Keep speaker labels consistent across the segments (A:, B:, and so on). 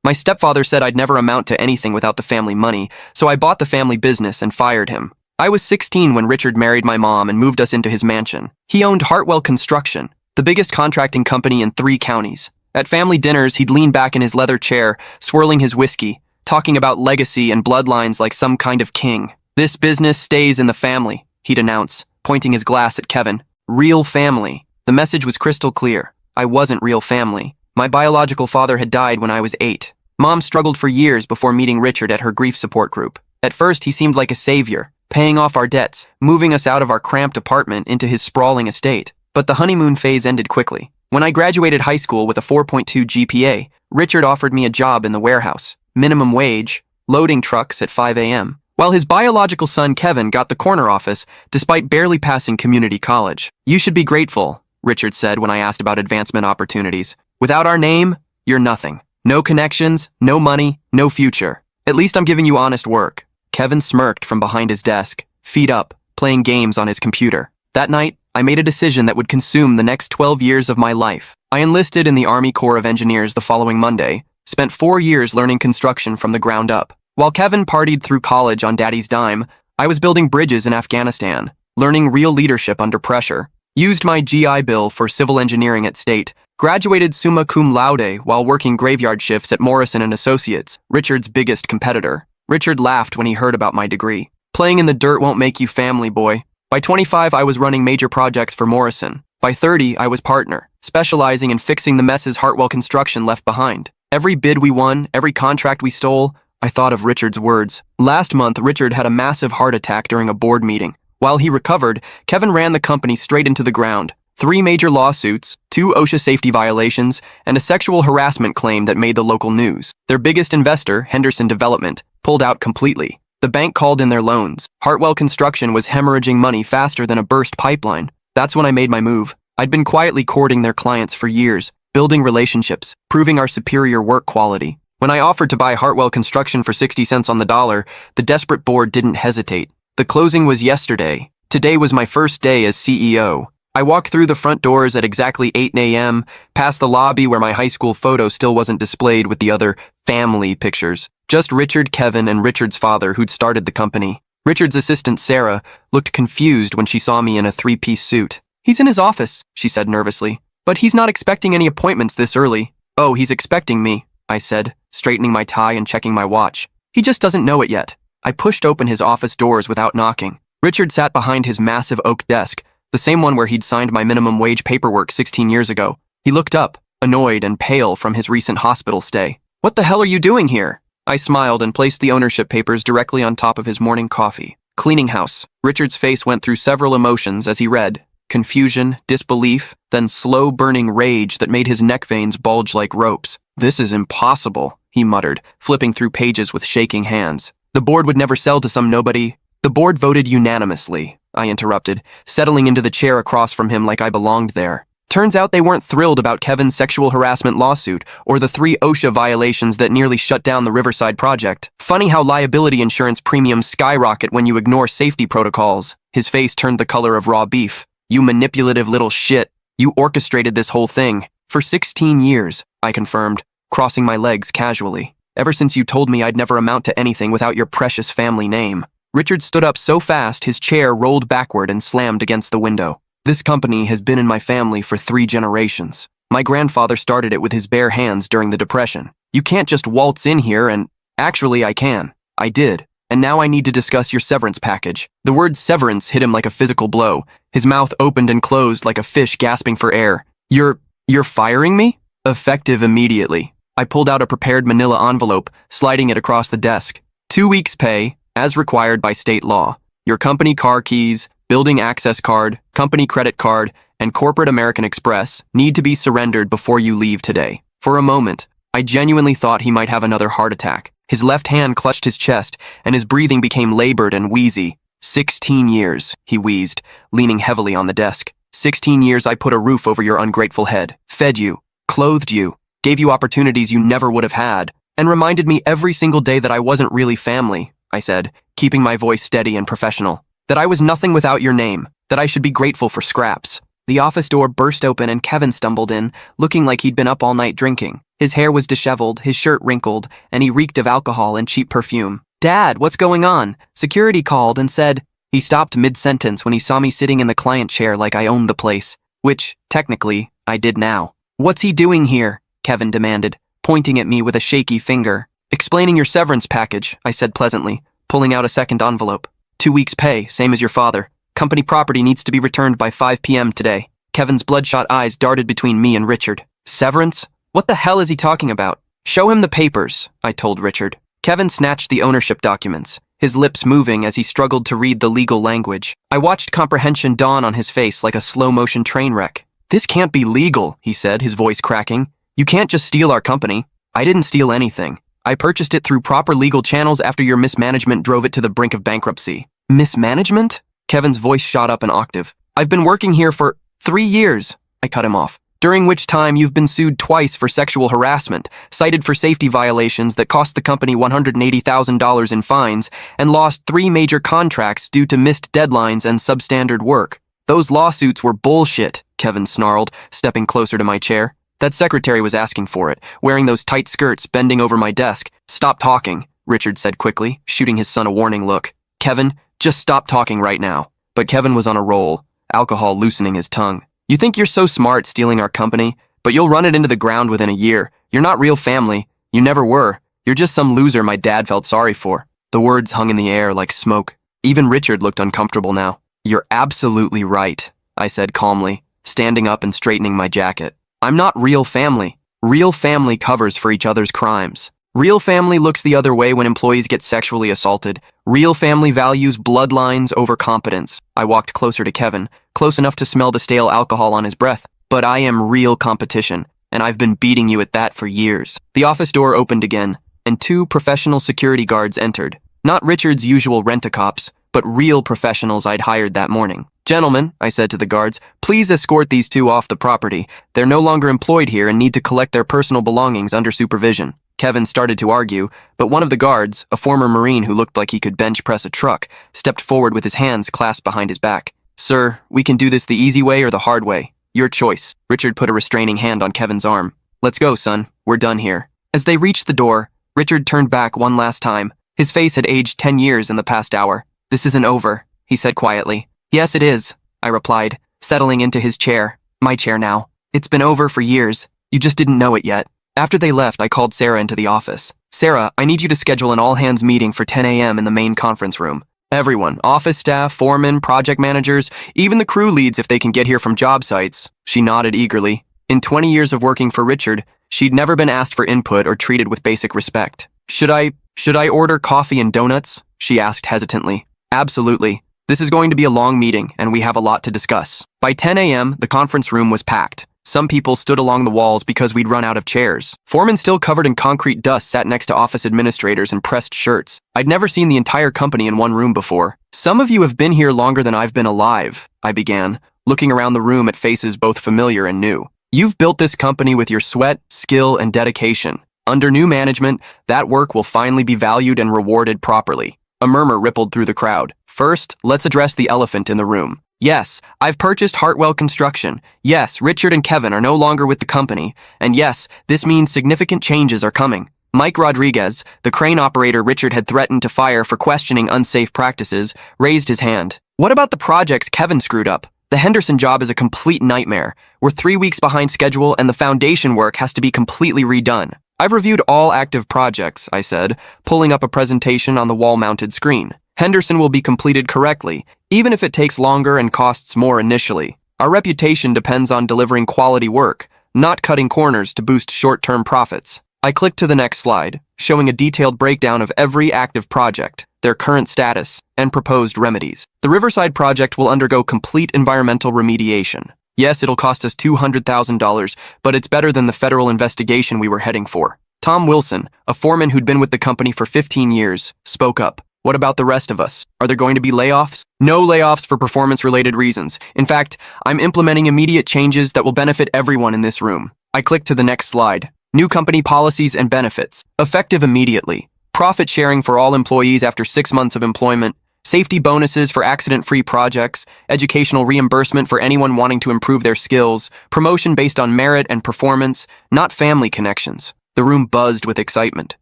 A: My stepfather said I'd never amount to anything without the family money, so I bought the family business and fired him. I was 16 when Richard married my mom and moved us into his mansion. He owned Hartwell Construction, the biggest contracting company in 3 counties. At family dinners, he'd lean back in his leather chair, swirling his whiskey, talking about legacy and bloodlines like some kind of king. "This business stays in the family," he'd announce, pointing his glass at Kevin. "Real family." The message was crystal clear. I wasn't real family. My biological father had died when I was 8. Mom struggled for years before meeting Richard at her grief support group. At first, he seemed like a savior, paying off our debts, moving us out of our cramped apartment into his sprawling estate. But the honeymoon phase ended quickly. When I graduated high school with a 4.2 GPA, Richard offered me a job in the warehouse, minimum wage, loading trucks at 5 a.m., while his biological son Kevin got the corner office despite barely passing community college. "You should be grateful," Richard said when I asked about advancement opportunities. "Without our name, you're nothing. No connections, no money, no future. At least I'm giving you honest work." Kevin smirked from behind his desk, feet up, playing games on his computer. That night, I made a decision that would consume the next 12 years of my life. I enlisted in the Army Corps of Engineers the following Monday, spent 4 years learning construction from the ground up. While Kevin partied through college on daddy's dime, I was building bridges in Afghanistan, learning real leadership under pressure, used my GI Bill for civil engineering at State, graduated summa cum laude while working graveyard shifts at Morrison & Associates, Richard's biggest competitor. Richard laughed when he heard about my degree. "Playing in the dirt won't make you family, boy." By 25, I was running major projects for Morrison. By 30, I was partner, specializing in fixing the messes Hartwell Construction left behind. Every bid we won, every contract we stole, I thought of Richard's words. Last month, Richard had a massive heart attack during a board meeting. While he recovered, Kevin ran the company straight into the ground. 3 major lawsuits, 2 OSHA safety violations, and a sexual harassment claim that made the local news. Their biggest investor, Henderson Development, pulled out completely. The bank called in their loans. Hartwell Construction was hemorrhaging money faster than a burst pipeline. That's when I made my move. I'd been quietly courting their clients for years, building relationships, proving our superior work quality. When I offered to buy Hartwell Construction for 60 cents on the dollar, the desperate board didn't hesitate. The closing was yesterday. Today was my first day as CEO. I walked through the front doors at exactly 8 a.m., past the lobby where my high school photo still wasn't displayed with the other family pictures. Just Richard, Kevin, and Richard's father who'd started the company. Richard's assistant, Sarah, looked confused when she saw me in a 3-piece suit. "He's in his office," she said nervously. "But he's not expecting any appointments this early." "Oh, he's expecting me," I said, straightening my tie and checking my watch. "He just doesn't know it yet." I pushed open his office doors without knocking. Richard sat behind his massive oak desk, the same one where he'd signed my minimum wage paperwork 16 years ago. He looked up, annoyed and pale from his recent hospital stay. "What the hell are you doing here?" I smiled and placed the ownership papers directly on top of his morning coffee. "Cleaning house." Richard's face went through several emotions as he read. Confusion, disbelief, then slow-burning rage that made his neck veins bulge like ropes. "This is impossible," he muttered, flipping through pages with shaking hands. "The board would never sell to some nobody." "The board voted unanimously," I interrupted, settling into the chair across from him like I belonged there. Turns out they weren't thrilled about Kevin's sexual harassment lawsuit or the 3 OSHA violations that nearly shut down the Riverside project. Funny how liability insurance premiums skyrocket when you ignore safety protocols. His face turned the color of raw beef. "You manipulative little shit. You orchestrated this whole thing." "For 16 years, I confirmed, crossing my legs casually. "Ever since you told me I'd never amount to anything without your precious family name." Richard stood up so fast his chair rolled backward and slammed against the window. "This company has been in my family for 3 generations. My grandfather started it with his bare hands during the Depression. You can't just waltz in here and... Actually, I can. I did. And now I need to discuss your severance package." The word severance hit him like a physical blow. His mouth opened and closed like a fish gasping for air. You're firing me?" "Effective immediately." I pulled out a prepared manila envelope, sliding it across the desk. 2 weeks' pay, as required by state law. Your company car keys, building access card, company credit card, and corporate American Express need to be surrendered before you leave today. For a moment, I genuinely thought he might have another heart attack. His left hand clutched his chest, and his breathing became labored and wheezy. 16 years, he wheezed, leaning heavily on the desk. 16 years I put a roof over your ungrateful head, fed you, clothed you, gave you opportunities you never would have had, and reminded me every single day that I wasn't really family, I said, keeping my voice steady and professional. That I was nothing without your name, that I should be grateful for scraps. The office door burst open and Kevin stumbled in, looking like he'd been up all night drinking. His hair was disheveled, his shirt wrinkled, and he reeked of alcohol and cheap perfume. "Dad, what's going on?" Security called and said. He stopped mid-sentence when he saw me sitting in the client chair like I owned the place, which, technically, I did now. "What's he doing here?" Kevin demanded, pointing at me with a shaky finger. "Explaining your severance package," I said pleasantly, pulling out a second envelope. 2 weeks' pay, same as your father. Company property needs to be returned by 5 p.m. today. Kevin's bloodshot eyes darted between me and Richard. "Severance? What the hell is he talking about?" "Show him the papers," I told Richard. Kevin snatched the ownership documents, his lips moving as he struggled to read the legal language. I watched comprehension dawn on his face like a slow-motion train wreck. "This can't be legal," he said, his voice cracking. "You can't just steal our company." "I didn't steal anything. I purchased it through proper legal channels after your mismanagement drove it to the brink of bankruptcy." "Mismanagement?" Kevin's voice shot up an octave. "I've been working here for 3 years," I cut him off. "During which time you've been sued twice for sexual harassment, cited for safety violations that cost the company $180,000 in fines, and lost 3 major contracts due to missed deadlines and substandard work." "Those lawsuits were bullshit," Kevin snarled, stepping closer to my chair. "That secretary was asking for it, wearing those tight skirts, bending over my desk." "Stop talking," Richard said quickly, shooting his son a warning look. "Kevin, just stop talking right now." But Kevin was on a roll, alcohol loosening his tongue. "You think you're so smart stealing our company, but you'll run it into the ground within a year. You're not real family. You never were. You're just some loser my dad felt sorry for." The words hung in the air like smoke. Even Richard looked uncomfortable now. "You're absolutely right," I said calmly, standing up and straightening my jacket. "I'm not real family. Real family covers for each other's crimes. Real family looks the other way when employees get sexually assaulted. Real family values bloodlines over competence." I walked closer to Kevin, close enough to smell the stale alcohol on his breath. "But I am real competition, and I've been beating you at that for years." The office door opened again, and 2 professional security guards entered. Not Richard's usual rent-a-cops, but real professionals I'd hired that morning. "Gentlemen," I said to the guards, "please escort these 2 off the property. They're no longer employed here and need to collect their personal belongings under supervision." Kevin started to argue, but one of the guards, a former Marine who looked like he could bench press a truck, stepped forward with his hands clasped behind his back. "Sir, we can do this the easy way or the hard way. Your choice." Richard put a restraining hand on Kevin's arm. "Let's go, son. We're done here." As they reached the door, Richard turned back one last time. His face had aged 10 years in the past hour. "This isn't over," he said quietly. "Yes, it is," I replied, settling into his chair. My chair now. "It's been over for years. You just didn't know it yet." After they left, I called Sarah into the office. "Sarah, I need you to schedule an all-hands meeting for 10 a.m. in the main conference room. Everyone, office staff, foremen, project managers, even the crew leads if they can get here from job sites." She nodded eagerly. In 20 years of working for Richard, she'd never been asked for input or treated with basic respect. Should I order coffee and donuts?" she asked hesitantly. "Absolutely. This is going to be a long meeting, and we have a lot to discuss." By 10 a.m., the conference room was packed. Some people stood along the walls because we'd run out of chairs. Foremen still covered in concrete dust sat next to office administrators in pressed shirts. I'd never seen the entire company in one room before. "Some of you have been here longer than I've been alive," I began, looking around the room at faces both familiar and new. "You've built this company with your sweat, skill, and dedication. Under new management, that work will finally be valued and rewarded properly." A murmur rippled through the crowd. "First, let's address the elephant in the room. Yes, I've purchased Hartwell Construction. Yes, Richard and Kevin are no longer with the company. And yes, this means significant changes are coming." Mike Rodriguez, the crane operator Richard had threatened to fire for questioning unsafe practices, raised his hand. "What about the projects Kevin screwed up? The Henderson job is a complete nightmare. We're 3 weeks behind schedule and the foundation work has to be completely redone." "I've reviewed all active projects," I said, pulling up a presentation on the wall-mounted screen. "Henderson will be completed correctly, even if it takes longer and costs more initially. Our reputation depends on delivering quality work, not cutting corners to boost short-term profits." I clicked to the next slide, showing a detailed breakdown of every active project, their current status, and proposed remedies. The Riverside project will undergo complete environmental remediation. Yes, it'll cost us $200,000, but it's better than the federal investigation we were heading for. Tom Wilson, a foreman who'd been with the company for 15 years, spoke up. "What about the rest of us? Are there going to be layoffs?" "No layoffs for performance-related reasons. In fact, I'm implementing immediate changes that will benefit everyone in this room." I clicked to the next slide. New company policies and benefits. Effective immediately. Profit sharing for all employees after 6 months of employment. safety bonuses for accident-free projects, educational reimbursement for anyone wanting to improve their skills, promotion based on merit and performance, not family connections. The room buzzed with excitement.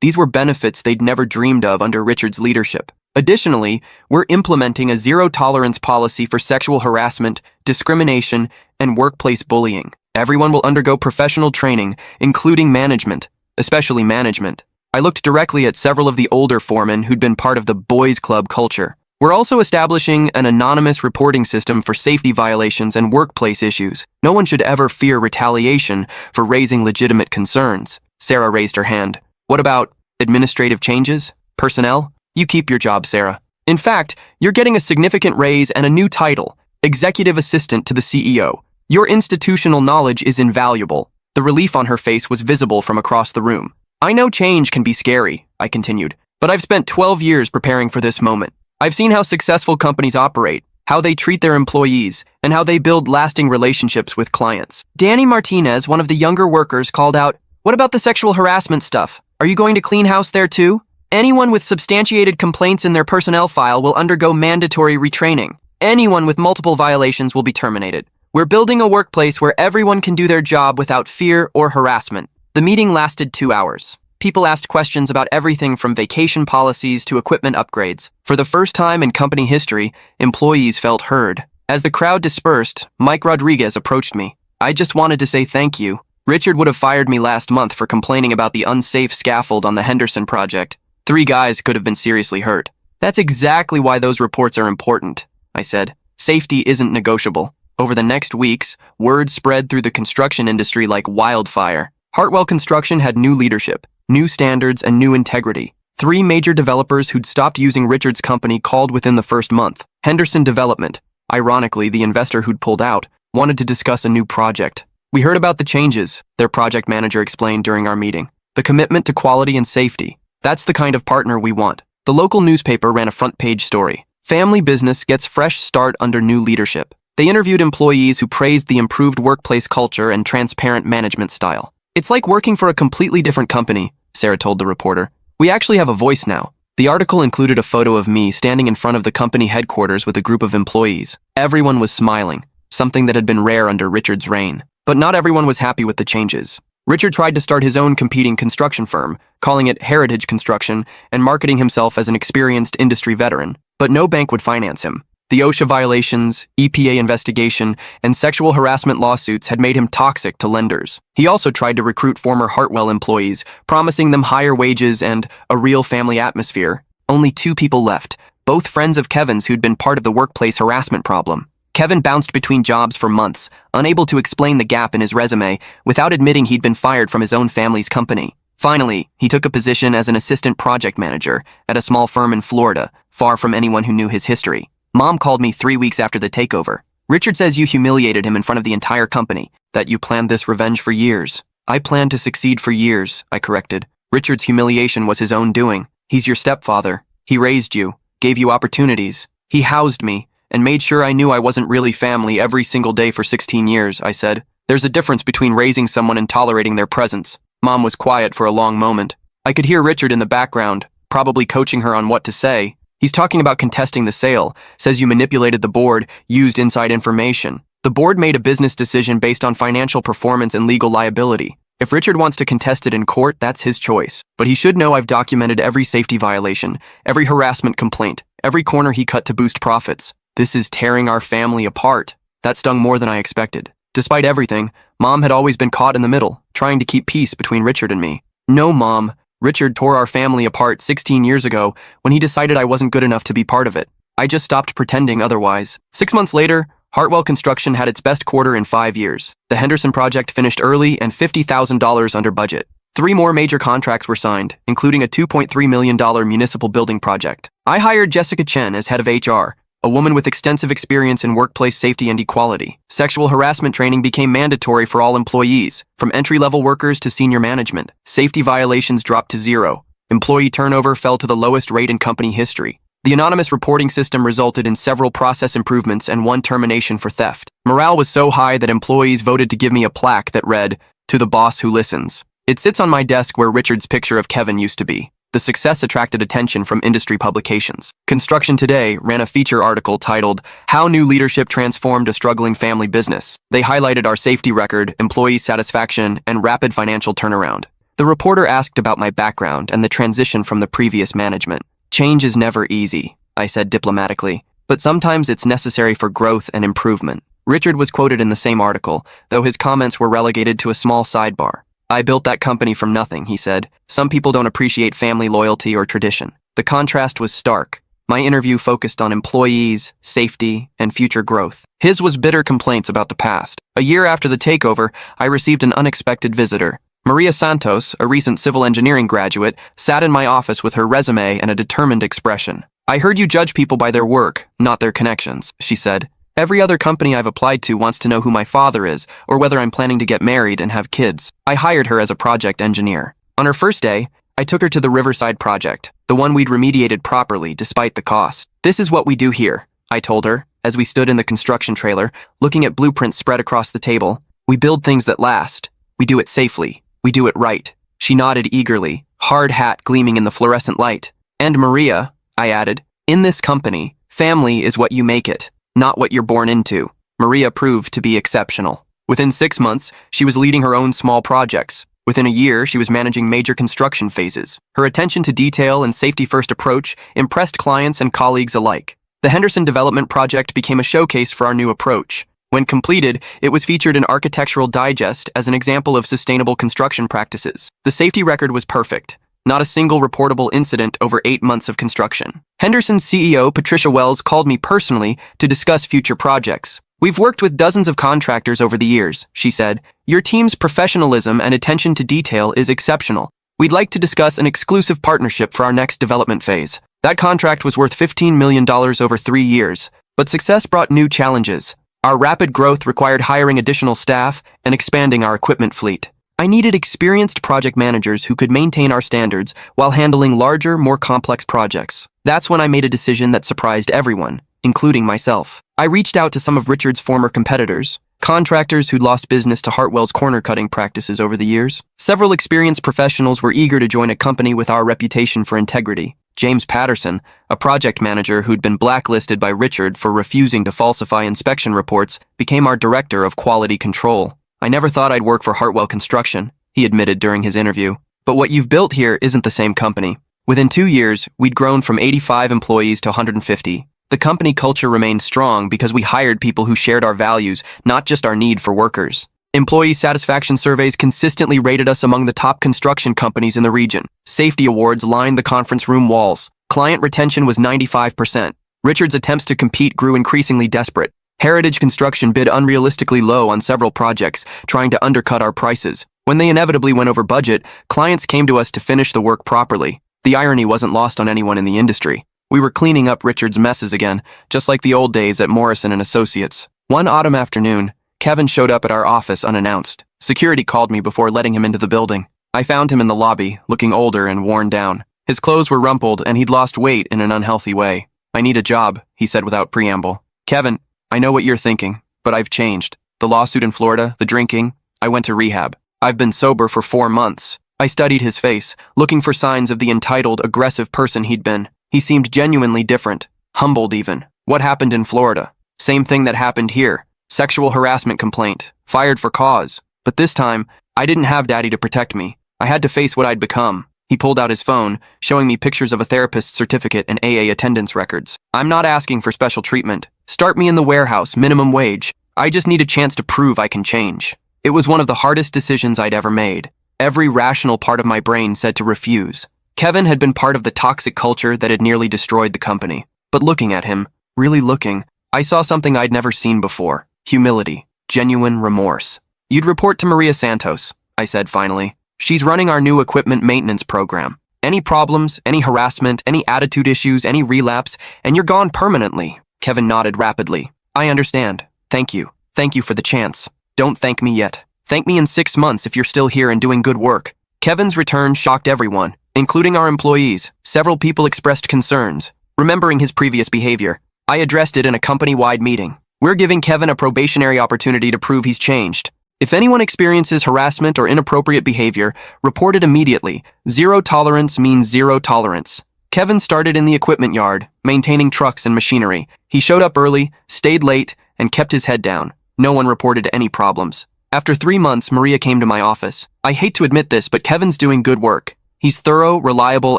A: These were benefits they'd never dreamed of under Richard's leadership. Additionally, we're implementing a zero-tolerance policy for sexual harassment, discrimination, and workplace bullying. Everyone will undergo professional training, including management, especially management. I looked directly at several of the older foremen who'd been part of the boys' club culture. We're also establishing an anonymous reporting system for safety violations and workplace issues. No one should ever fear retaliation for raising legitimate concerns. Sarah raised her hand. What about administrative changes? Personnel? You keep your job, Sarah. In fact, you're getting a significant raise and a new title, Executive Assistant to the CEO. Your institutional knowledge is invaluable. The relief on her face was visible from across the room. I know change can be scary, I continued, but I've spent 12 years preparing for this moment. I've seen how successful companies operate, how they treat their employees, and how they build lasting relationships with clients. Danny Martinez, one of the younger workers, called out, "What about the sexual harassment stuff? Are you going to clean house there too? Anyone with substantiated complaints in their personnel file will undergo mandatory retraining. Anyone with multiple violations will be terminated. We're building a workplace where everyone can do their job without fear or harassment." The meeting lasted 2 hours. People asked questions about everything from vacation policies to equipment upgrades. For the first time in company history, employees felt heard. As the crowd dispersed, Mike Rodriguez approached me. "I just wanted to say thank you. Richard would have fired me last month for complaining about the unsafe scaffold on the Henderson project. 3 guys could have been seriously hurt." "That's exactly why those reports are important," I said. "Safety isn't negotiable." Over the next weeks, word spread through the construction industry like wildfire. Hartwell Construction had new leadership, new standards, and new integrity. 3 major developers who'd stopped using Richard's company called within the first month. Henderson Development, ironically the investor who'd pulled out, wanted to discuss a new project. "We heard about the changes," their project manager explained during our meeting. "The commitment to quality and safety. That's the kind of partner we want." The local newspaper ran a front-page story. Family business gets fresh start under new leadership. They interviewed employees who praised the improved workplace culture and transparent management style. "It's like working for a completely different company," Sarah told the reporter. "We actually have a voice now." The article included a photo of me standing in front of the company headquarters with a group of employees. Everyone was smiling, something that had been rare under Richard's reign. But not everyone was happy with the changes. Richard tried to start his own competing construction firm, calling it Heritage Construction and marketing himself as an experienced industry veteran. But no bank would finance him. The OSHA violations, EPA investigation, and sexual harassment lawsuits had made him toxic to lenders. He also tried to recruit former Hartwell employees, promising them higher wages and a real family atmosphere. Only 2 people left, both friends of Kevin's who'd been part of the workplace harassment problem. Kevin bounced between jobs for months, unable to explain the gap in his resume without admitting he'd been fired from his own family's company. Finally, he took a position as an assistant project manager at a small firm in Florida, far from anyone who knew his history. Mom called me 3 weeks after the takeover. "Richard says you humiliated him in front of the entire company, that you planned this revenge for years." "I planned to succeed for years," I corrected. "Richard's humiliation was his own doing. He's your stepfather. He raised you, gave you opportunities. He housed me, and made sure I knew I wasn't really family every single day for 16 years, I said. "There's a difference between raising someone and tolerating their presence." Mom was quiet for a long moment. I could hear Richard in the background, probably coaching her on what to say. "He's talking about contesting the sale, says you manipulated the board, used inside information. The board made a business decision based on financial performance and legal liability. If Richard wants to contest it in court, that's his choice. But he should know I've documented every safety violation, every harassment complaint, every corner he cut to boost profits. This is tearing our family apart." That stung more than I expected. Despite everything, Mom had always been caught in the middle, trying to keep peace between Richard and me. "No, Mom. Richard tore our family apart 16 years ago when he decided I wasn't good enough to be part of it. I just stopped pretending otherwise." 6 months later, Hartwell Construction had its best quarter in 5 years. The Henderson project finished early and $50,000 under budget. 3 more major contracts were signed, including a $2.3 million municipal building project. I hired Jessica Chen as head of HR, a woman with extensive experience in workplace safety and equality. Sexual harassment training became mandatory for all employees, from entry-level workers to senior management. Safety violations dropped to 0. Employee turnover fell to the lowest rate in company history. The anonymous reporting system resulted in several process improvements and 1 termination for theft. Morale was so high that employees voted to give me a plaque that read, "To the boss who listens." It sits on my desk where Richard's picture of Kevin used to be. The success attracted attention from industry publications. Construction Today ran a feature article titled, "How New Leadership Transformed a Struggling Family Business." They highlighted our safety record, employee satisfaction, and rapid financial turnaround. The reporter asked about my background and the transition from the previous management. "Change is never easy," I said diplomatically, "but sometimes it's necessary for growth and improvement." Richard was quoted in the same article, though his comments were relegated to a small sidebar. "I built that company from nothing," he said. "Some people don't appreciate family loyalty or tradition." The contrast was stark. My interview focused on employees, safety, and future growth. His was bitter complaints about the past. A year after the takeover, I received an unexpected visitor. Maria Santos, a recent civil engineering graduate, sat in my office with her resume and a determined expression. "I heard you judge people by their work, not their connections," she said. "Every other company I've applied to wants to know who my father is or whether I'm planning to get married and have kids." I hired her as a project engineer. On her first day, I took her to the Riverside project, the one we'd remediated properly despite the cost. "This is what we do here," I told her, as we stood in the construction trailer, looking at blueprints spread across the table. "We build things that last. We do it safely. We do it right." She nodded eagerly, hard hat gleaming in the fluorescent light. "And Maria," I added, "in this company, family is what you make it, not what you're born into." Maria proved to be exceptional. Within 6 months, she was leading her own small projects. Within a year, she was managing major construction phases. Her attention to detail and safety-first approach impressed clients and colleagues alike. The Henderson Development Project became a showcase for our new approach. When completed, it was featured in Architectural Digest as an example of sustainable construction practices. The safety record was perfect. Not a single reportable incident over 8 months of construction. Henderson's CEO, Patricia Wells, called me personally to discuss future projects. "We've worked with dozens of contractors over the years," she said. "Your team's professionalism and attention to detail is exceptional. We'd like to discuss an exclusive partnership for our next development phase." That contract was worth $15 million over 3 years, but success brought new challenges. Our rapid growth required hiring additional staff and expanding our equipment fleet. I needed experienced project managers who could maintain our standards while handling larger, more complex projects. That's when I made a decision that surprised everyone, including myself. I reached out to some of Richard's former competitors, contractors who'd lost business to Hartwell's corner-cutting practices over the years. Several experienced professionals were eager to join a company with our reputation for integrity. James Patterson, a project manager who'd been blacklisted by Richard for refusing to falsify inspection reports, became our director of quality control. "I never thought I'd work for Hartwell Construction," he admitted during his interview. "But what you've built here isn't the same company." Within 2 years, we'd grown from 85 employees to 150. The company culture remained strong because we hired people who shared our values, not just our need for workers. Employee satisfaction surveys consistently rated us among the top construction companies in the region. Safety awards lined the conference room walls. Client retention was 95%. Richard's attempts to compete grew increasingly desperate. Heritage Construction bid unrealistically low on several projects, trying to undercut our prices. When they inevitably went over budget, clients came to us to finish the work properly. The irony wasn't lost on anyone in the industry. We were cleaning up Richard's messes again, just like the old days at Morrison & Associates. One autumn afternoon, Kevin showed up at our office unannounced. Security called me before letting him into the building. I found him in the lobby, looking older and worn down. His clothes were rumpled and he'd lost weight in an unhealthy way. "I need a job," he said without preamble. "Kevin, I know what you're thinking, but I've changed. The lawsuit in Florida, the drinking, I went to rehab. I've been sober for 4 months. I studied his face, looking for signs of the entitled, aggressive person he'd been. He seemed genuinely different, humbled even. What happened in Florida? Same thing that happened here. Sexual harassment complaint, fired for cause. But this time, I didn't have Daddy to protect me. I had to face what I'd become." He pulled out his phone, showing me pictures of a therapist's certificate and AA attendance records. "I'm not asking for special treatment. Start me in the warehouse, minimum wage. I just need a chance to prove I can change." It was one of the hardest decisions I'd ever made. Every rational part of my brain said to refuse. Kevin had been part of the toxic culture that had nearly destroyed the company. But looking at him, really looking, I saw something I'd never seen before. Humility. Genuine remorse. "You'd report to Maria Santos," I said finally. "She's running our new equipment maintenance program. Any problems, any harassment, any attitude issues, any relapse, and you're gone permanently." Kevin nodded rapidly. "I understand. Thank you. Thank you for the chance. Don't thank me yet. Thank me in 6 months if you're still here and doing good work." Kevin's return shocked everyone, including our employees. Several people expressed concerns. Remembering his previous behavior, I addressed it in a company-wide meeting. "We're giving Kevin a probationary opportunity to prove he's changed. If anyone experiences harassment or inappropriate behavior, report it immediately. Zero tolerance means zero tolerance. Kevin started in the equipment yard, maintaining trucks and machinery. He showed up early, stayed late, and kept his head down. No one reported any problems. After 3 months, Maria came to my office. I hate to admit this, but Kevin's doing good work. He's thorough, reliable,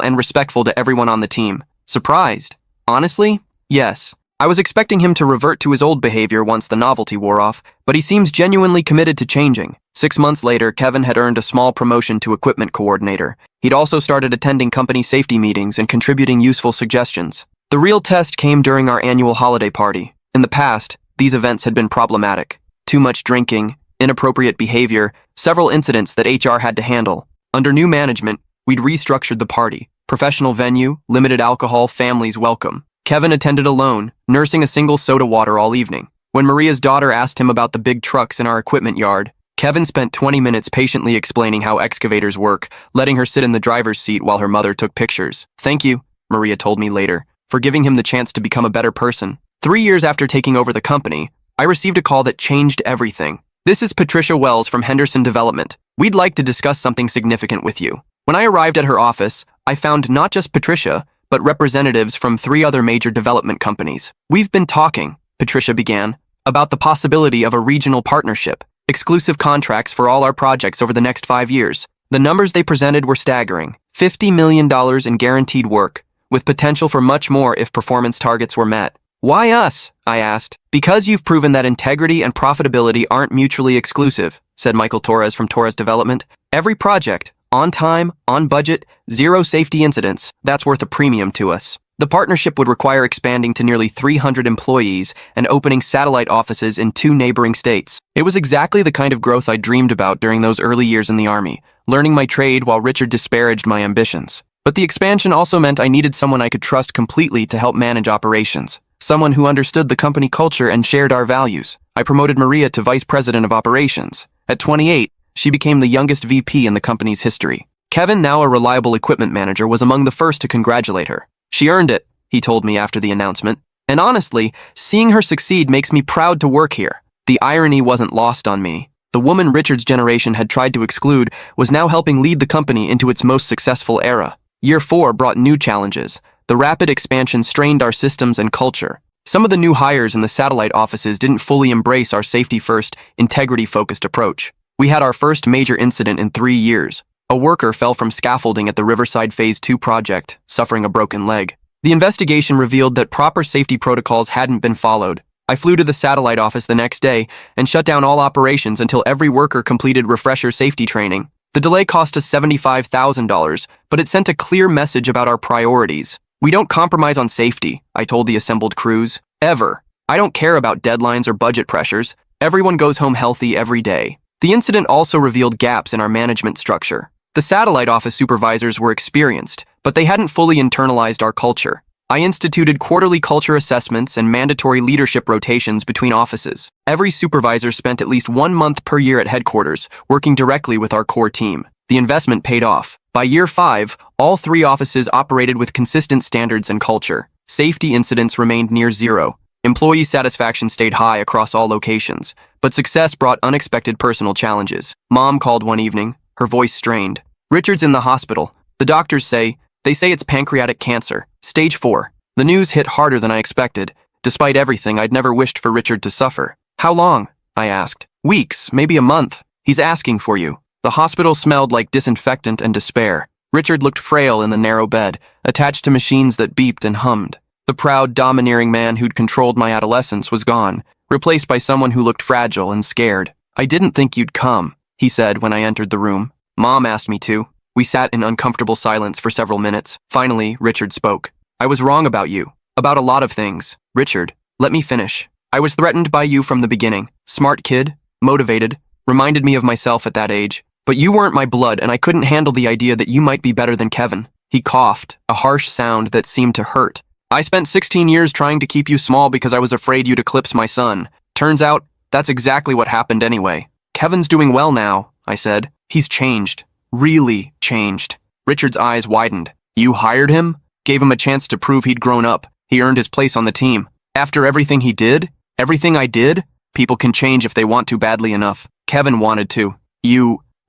A: and respectful to everyone on the team. Surprised? Honestly, yes. I was expecting him to revert to his old behavior once the novelty wore off, but he seems genuinely committed to changing. 6 months later, Kevin had earned a small promotion to equipment coordinator. He'd also started attending company safety meetings and contributing useful suggestions. The real test came during our annual holiday party. In the past, these events had been problematic. Too much drinking, inappropriate behavior, several incidents that HR had to handle. Under new management, we'd restructured the party. Professional venue, limited alcohol, families welcome. Kevin attended alone, nursing a single soda water all evening. When Maria's daughter asked him about the big trucks in our equipment yard, Kevin spent 20 minutes patiently explaining how excavators work, letting her sit in the driver's seat while her mother took pictures. "Thank you," Maria told me later, for giving him the chance to become a better person. 3 years after taking over the company, I received a call that changed everything. "This is Patricia Wells from Henderson Development. We'd like to discuss something significant with you." When I arrived at her office, I found not just Patricia, but representatives from 3 other major development companies. "We've been talking," Patricia began, "about the possibility of a regional partnership, exclusive contracts for all our projects over the next 5 years. The numbers they presented were staggering. $50 million in guaranteed work, with potential for much more if performance targets were met. "Why us?" I asked. "Because you've proven that integrity and profitability aren't mutually exclusive," said Michael Torres from Torres Development. "Every project, on time, on budget, zero safety incidents, that's worth a premium to us." The partnership would require expanding to nearly 300 employees and opening satellite offices in 2 neighboring states. It was exactly the kind of growth I dreamed about during those early years in the Army, learning my trade while Richard disparaged my ambitions. But the expansion also meant I needed someone I could trust completely to help manage operations, someone who understood the company culture and shared our values. I promoted Maria to Vice President of Operations. At 28, she became the youngest VP in the company's history. Kevin, now a reliable equipment manager, was among the first to congratulate her. "She earned it," he told me after the announcement. "And honestly, seeing her succeed makes me proud to work here." The irony wasn't lost on me. The woman Richard's generation had tried to exclude was now helping lead the company into its most successful era. Year 4 brought new challenges. The rapid expansion strained our systems and culture. Some of the new hires in the satellite offices didn't fully embrace our safety-first, integrity-focused approach. We had our first major incident in 3 years. A worker fell from scaffolding at the Riverside Phase 2 project, suffering a broken leg. The investigation revealed that proper safety protocols hadn't been followed. I flew to the satellite office the next day and shut down all operations until every worker completed refresher safety training. The delay cost us $75,000, but it sent a clear message about our priorities. "We don't compromise on safety," I told the assembled crews. "Ever. I don't care about deadlines or budget pressures. Everyone goes home healthy every day." The incident also revealed gaps in our management structure. The satellite office supervisors were experienced, but they hadn't fully internalized our culture. I instituted quarterly culture assessments and mandatory leadership rotations between offices. Every supervisor spent at least 1 month per year at headquarters, working directly with our core team. The investment paid off. By year 5, all 3 offices operated with consistent standards and culture. Safety incidents remained near zero. Employee satisfaction stayed high across all locations, but success brought unexpected personal challenges. Mom called one evening, her voice strained. "Richard's in the hospital. The doctors say it's pancreatic cancer, stage 4. The news hit harder than I expected. Despite everything, I'd never wished for Richard to suffer. "How long?" I asked. "Weeks, maybe a month. He's asking for you." The hospital smelled like disinfectant and despair. Richard looked frail in the narrow bed, attached to machines that beeped and hummed. The proud, domineering man who'd controlled my adolescence was gone, replaced by someone who looked fragile and scared. "I didn't think you'd come," he said when I entered the room. "Mom asked me to." We sat in uncomfortable silence for several minutes. Finally, Richard spoke. "I was wrong about you. About a lot of things. Richard, let me finish. I was threatened by you from the beginning. Smart kid, motivated, reminded me of myself at that age. But you weren't my blood, and I couldn't handle the idea that you might be better than Kevin." He coughed, a harsh sound that seemed to hurt. "I spent 16 years trying to keep you small because I was afraid you'd eclipse my son. Turns out, that's exactly what happened anyway. Kevin's doing well now," I said. "He's changed. Really changed." Richard's eyes widened. "You hired him? Gave him a chance to prove he'd grown up. He earned his place on the team. After everything he did? Everything I did? People can change if they want to badly enough." Kevin wanted to.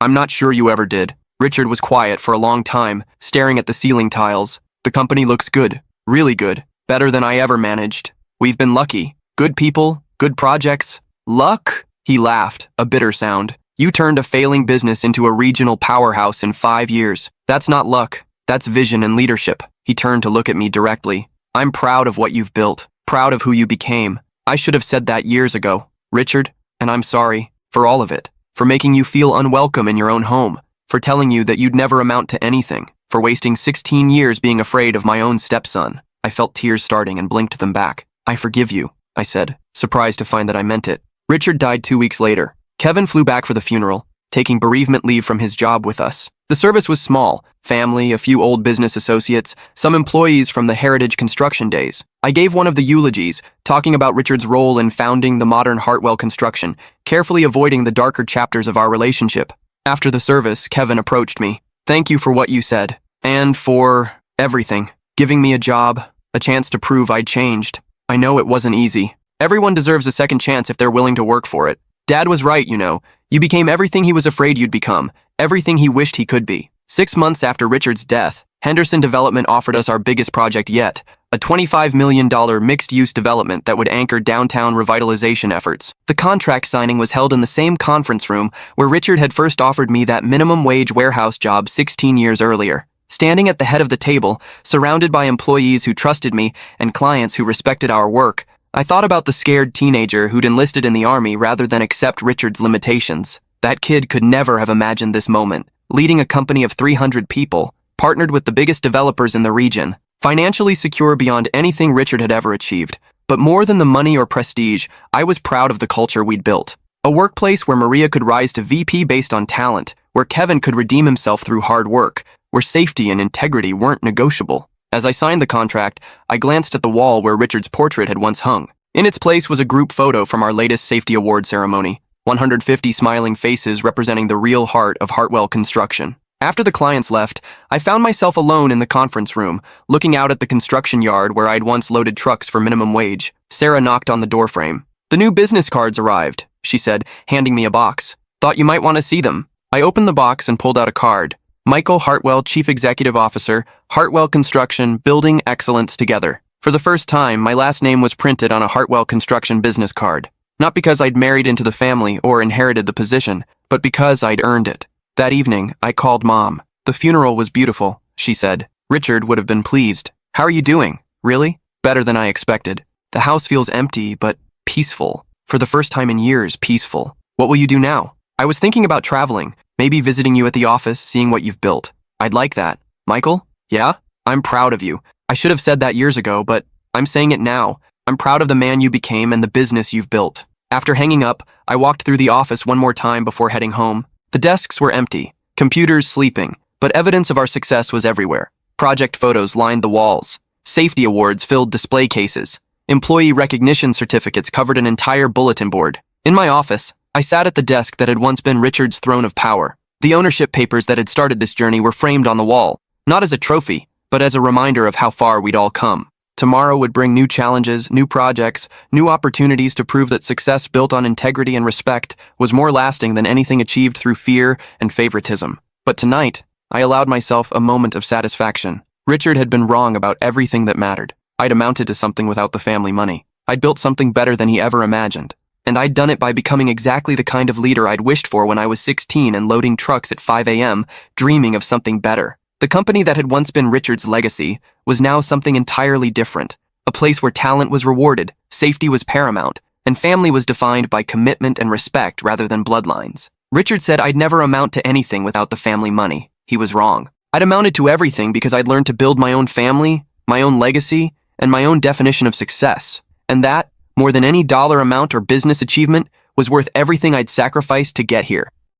A: I'm not sure you ever did. Richard was quiet for a long time, staring at the ceiling tiles. The company looks good. Really good. Better than I ever managed. We've been lucky. Good people, good projects. Luck? He laughed, a bitter sound. You turned a failing business into a regional powerhouse in 5 years. That's not luck. That's vision and leadership. He turned to look at me directly. I'm proud of what you've built. Proud of who you became. I should have said that years ago, Richard, and I'm sorry for all of it. For making you feel unwelcome in your own home. For telling you that you'd never amount to anything. For wasting 16 years being afraid of my own stepson. I felt tears starting and blinked them back. I forgive you, I said, surprised to find that I meant it. Richard died 2 weeks later. Kevin flew back for the funeral, taking bereavement leave from his job with us. The service was small, family, a few old business associates, some employees from the Heritage Construction days. I gave one of the eulogies, talking about Richard's role in founding the modern Hartwell Construction, carefully avoiding the darker chapters of our relationship. After the service, Kevin approached me. Thank you for what you said, and for everything. Giving me a job, a chance to prove I'd changed. I know it wasn't easy. Everyone deserves a second chance if they're willing to work for it. Dad was right, you know. You became everything he was afraid you'd become, everything he wished he could be. 6 months after Richard's death, Henderson Development offered us our biggest project yet, a $25 million mixed-use development that would anchor downtown revitalization efforts. The contract signing was held in the same conference room where Richard had first offered me that minimum wage warehouse job 16 years earlier. Standing at the head of the table, surrounded by employees who trusted me and clients who respected our work, I thought about the scared teenager who'd enlisted in the army rather than accept Richard's limitations. That kid could never have imagined this moment, leading a company of 300 people, partnered with the biggest developers in the region, financially secure beyond anything Richard had ever achieved. But more than the money or prestige, I was proud of the culture we'd built. A workplace where Maria could rise to VP based on talent, where Kevin could redeem himself through hard work, where safety and integrity weren't negotiable. As I signed the contract, I glanced at the wall where Richard's portrait had once hung. In its place was a group photo from our latest safety award ceremony, 150 smiling faces representing the real heart of Hartwell Construction. After the clients left, I found myself alone in the conference room, looking out at the construction yard where I'd once loaded trucks for minimum wage. Sarah knocked on the doorframe. The new business cards arrived, she said, handing me a box. Thought you might want to see them. I opened the box and pulled out a card. Michael Hartwell, Chief Executive Officer, Hartwell Construction, Building Excellence Together. For the first time, my last name was printed on a Hartwell Construction business card. Not because I'd married into the family or inherited the position, but because I'd earned it. That evening, I called Mom. The funeral was beautiful, she said. Richard would have been pleased. How are you doing? Really? Better than I expected. The house feels empty, but peaceful. For the first time in years, peaceful. What will you do now? I was thinking about traveling. Maybe visiting you at the office, seeing what you've built. I'd like that. Michael? Yeah? I'm proud of you. I should have said that years ago, but I'm saying it now. I'm proud of the man you became and the business you've built. After hanging up, I walked through the office one more time before heading home. The desks were empty, computers sleeping, but evidence of our success was everywhere. Project photos lined the walls. Safety awards filled display cases. Employee recognition certificates covered an entire bulletin board. In my office, I sat at the desk that had once been Richard's throne of power. The ownership papers that had started this journey were framed on the wall, not as a trophy, but as a reminder of how far we'd all come. Tomorrow would bring new challenges, new projects, new opportunities to prove that success built on integrity and respect was more lasting than anything achieved through fear and favoritism. But tonight, I allowed myself a moment of satisfaction. Richard had been wrong about everything that mattered. I'd amounted to something without the family money. I'd built something better than he ever imagined. And I'd done it by becoming exactly the kind of leader I'd wished for when I was 16 and loading trucks at 5 a.m., dreaming of something better. The company that had once been Richard's legacy was now something entirely different, a place where talent was rewarded, safety was paramount, and family was defined by commitment and respect rather than bloodlines. Richard said I'd never amount to anything without the family money. He was wrong. I'd amounted to everything because I'd learned to build my own family, my own legacy, and my own definition of success. And that, more than any dollar amount or business achievement, was worth everything I'd sacrificed to get here.